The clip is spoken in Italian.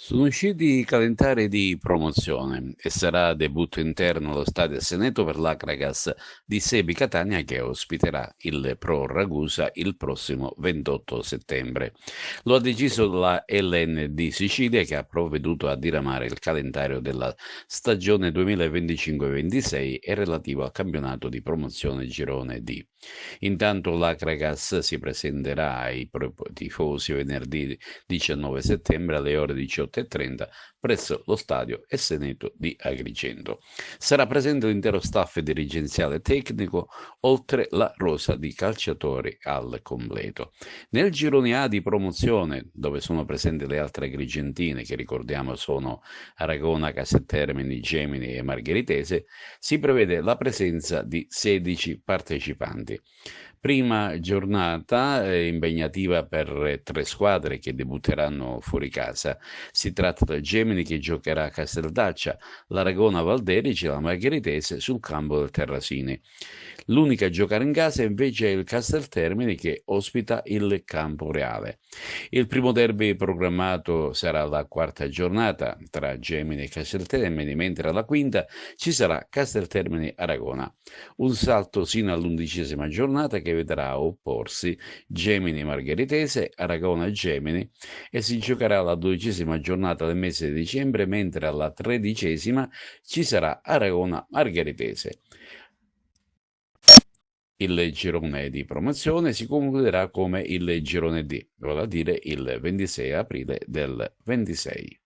Sono usciti i calendari di promozione e sarà debutto interno allo stadio Seneto per l'Acragas di Sebi Catania che ospiterà il Pro Ragusa il prossimo 28 settembre. Lo ha deciso la LND Sicilia che ha provveduto a diramare il calendario della stagione 2025-26 e relativo al campionato di promozione Girone D. Intanto l'Acragas si presenterà ai tifosi venerdì 19 settembre alle ore 18:30 presso lo stadio Esseneto di Agrigento. Sarà presente l'intero staff dirigenziale e tecnico, oltre la rosa di calciatori al completo. Nel girone A di promozione, dove sono presenti le altre agrigentine, che ricordiamo sono Aragona, Caseltermini, Gemini e Margheritese, si prevede la presenza di 16 partecipanti. Prima giornata impegnativa per tre squadre che debutteranno fuori casa. Si tratta del Gemini che giocherà a Casteldaccia, l'Aragona Valderici e la Margheritese sul campo del Terrasini. L'unica a giocare in casa invece è il Casteltermini che ospita il Campo Reale. Il primo derby programmato sarà la quarta giornata tra Gemini e Casteltermini, mentre alla quinta ci sarà Casteltermini-Aragona. Un salto sino all'11ª giornata che vedrà opporsi Gemini Margheritese, Aragona Gemini e si giocherà la 12ª giornata del mese di dicembre, mentre alla 13ª ci sarà Aragona Margheritese. Il girone di promozione si concluderà come il girone D, vale a dire il 26 aprile del 26.